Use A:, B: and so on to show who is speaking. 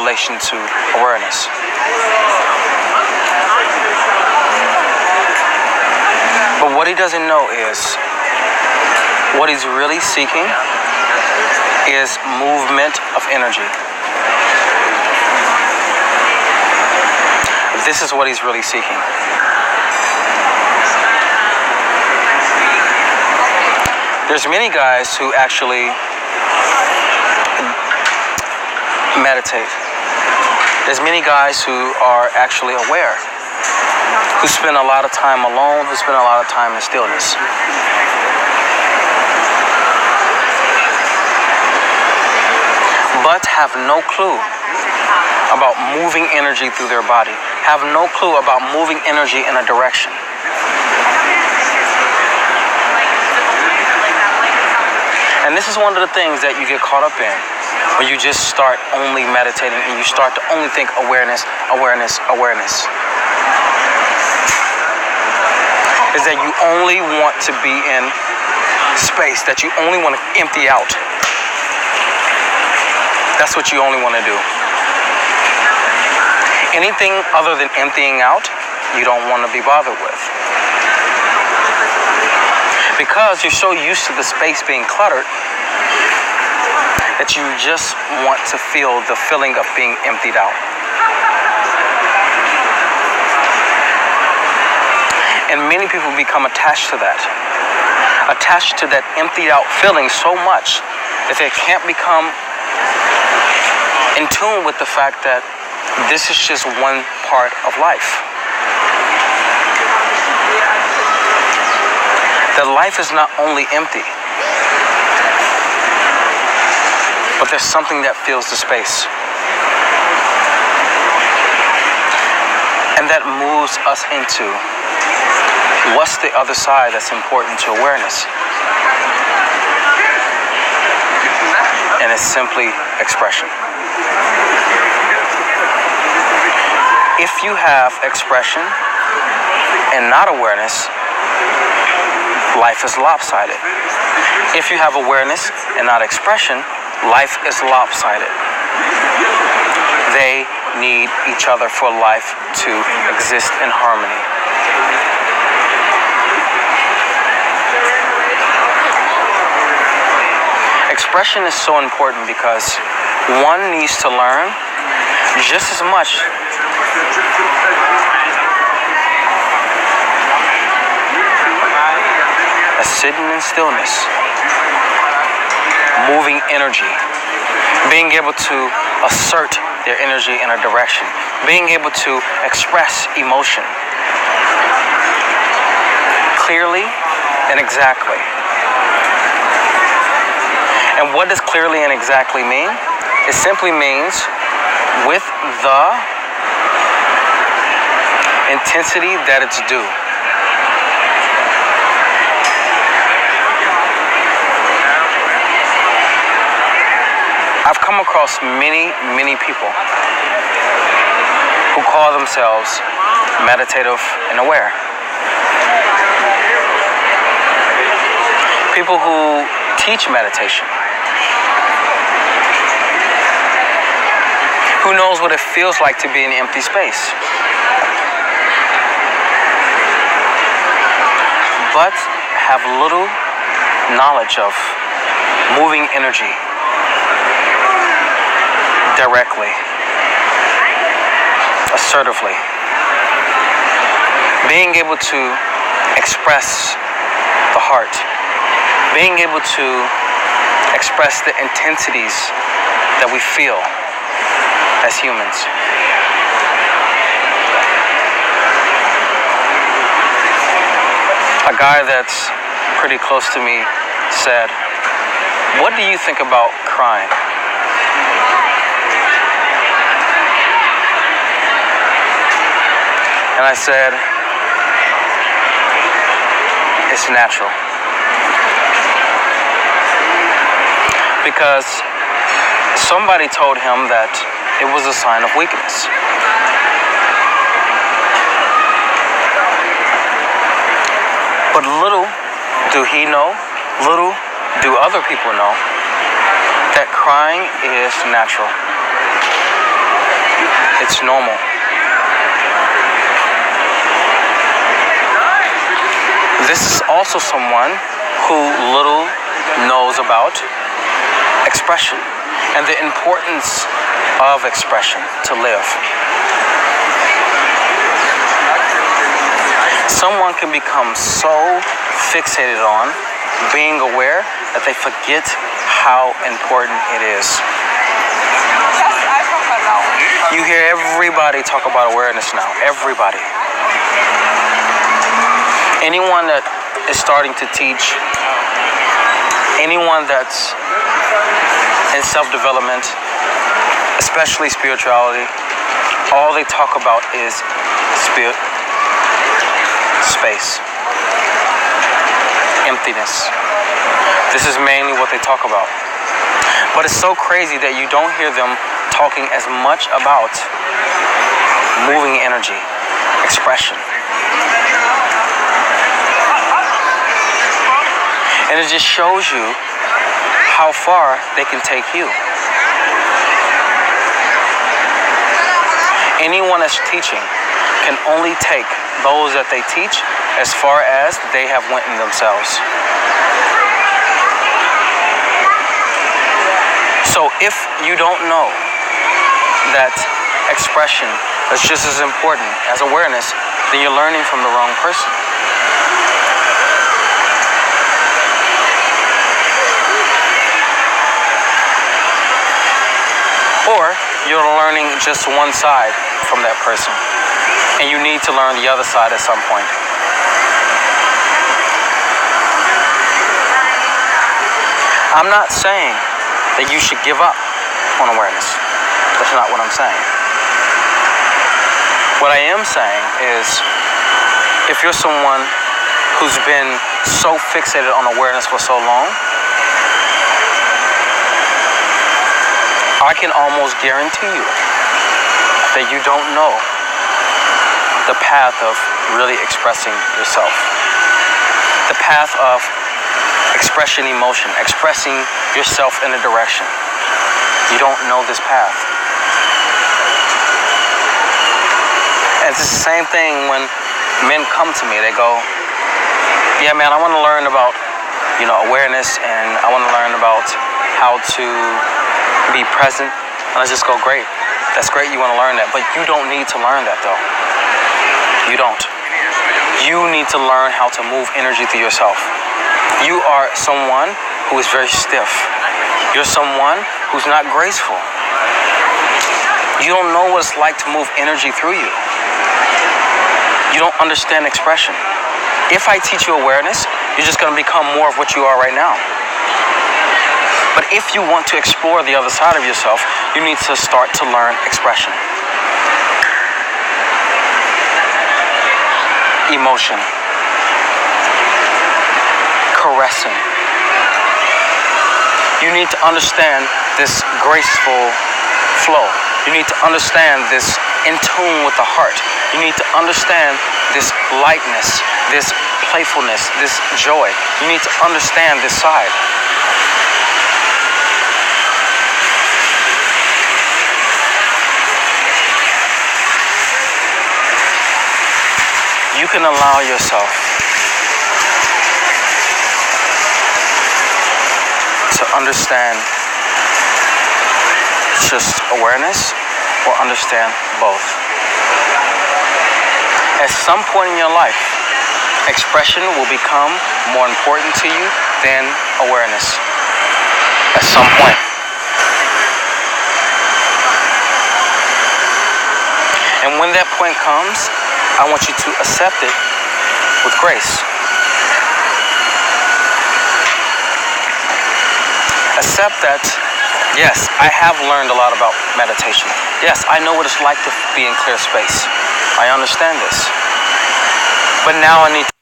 A: relation to awareness. But what he doesn't know is what he's really seeking is movement of energy. This is what he's really seeking. There's many guys who actually meditate. There's many guys who are actually aware, who spend a lot of time alone, who spend a lot of time in stillness. But have no clue about moving energy through their body, have no clue about moving energy in a direction. And this is one of the things that you get caught up in when you just start only meditating and you start to only think awareness, awareness, awareness. Is that you only want to be in space, that you only want to empty out. That's what you only want to do. Anything other than emptying out, you don't want to be bothered with. Because you're so used to the space being cluttered that you just want to feel the feeling of being emptied out. And many people become attached to that emptied out feeling so much that they can't become in tune with the fact that this is just one part of life. That life is not only empty, but there's something that fills the space. And that moves us into what's the other side that's important to awareness. And it's simply expression. If you have expression and not awareness, life is lopsided. If you have awareness and not expression, life is lopsided. They need each other for life to exist in harmony. Expression is so important because one needs to learn just as much as sitting in stillness, moving energy, being able to assert their energy in a direction, being able to express emotion clearly and exactly. And what does clearly and exactly mean? It simply means with the intensity that it's due. I've come across many people who call themselves meditative and aware. People who teach meditation. Who knows what it feels like to be in empty space? But have little knowledge of moving energy directly, assertively, being able to express the heart, being able to express the intensities that we feel as humans. A guy that's pretty close to me said, "What do you think about crying?" And I said, "It's natural." Because somebody told him that it was a sign of weakness. But little do he know, little do other people know, that crying is natural. It's normal. This is also someone who little knows about expression and the importance of expression to live. Someone can become so fixated on being aware that they forget how important it is. You hear everybody talk about awareness now. Everybody. Anyone that is starting to teach, anyone that's in self-development, especially spirituality, all they talk about is space, emptiness. This is mainly what they talk about. But it's so crazy that you don't hear them talking as much about moving energy, expression. And it just shows you how far they can take you. Anyone that's teaching can only take those that they teach as far as they have went in themselves. So if you don't know that expression is just as important as awareness, then you're learning from the wrong person. Or you're learning just one side from that person, and you need to learn the other side at some point. I'm not saying that you should give up on awareness. That's not what I'm saying. What I am saying is, if you're someone who's been so fixated on awareness for so long, I can almost guarantee you that you don't know the path of really expressing yourself. The path of expressing emotion, expressing yourself in a direction. You don't know this path. And it's the same thing when men come to me. They go, yeah, man, I want to learn about, awareness, and I want to learn about how to be present. And I just go, great. That's great you want to learn that. But you don't need to learn that, though. You don't. You need to learn how to move energy through yourself. You are someone who is very stiff. You're someone who's not graceful. You don't know what it's like to move energy through you. You don't understand expression. If I teach you awareness, you're just going to become more of what you are right now. But if you want to explore the other side of yourself, you need to start to learn expression. Emotion. Caressing. You need to understand this graceful flow. You need to understand this in tune with the heart. You need to understand this lightness, this playfulness, this joy. You need to understand this side. You can allow yourself to understand just awareness or understand both. At some point in your life, expression will become more important to you than awareness. At some point. And when that point comes, I want you to accept it with grace. Accept that, yes, I have learned a lot about meditation. Yes, I know what it's like to be in clear space. I understand this. But now I need to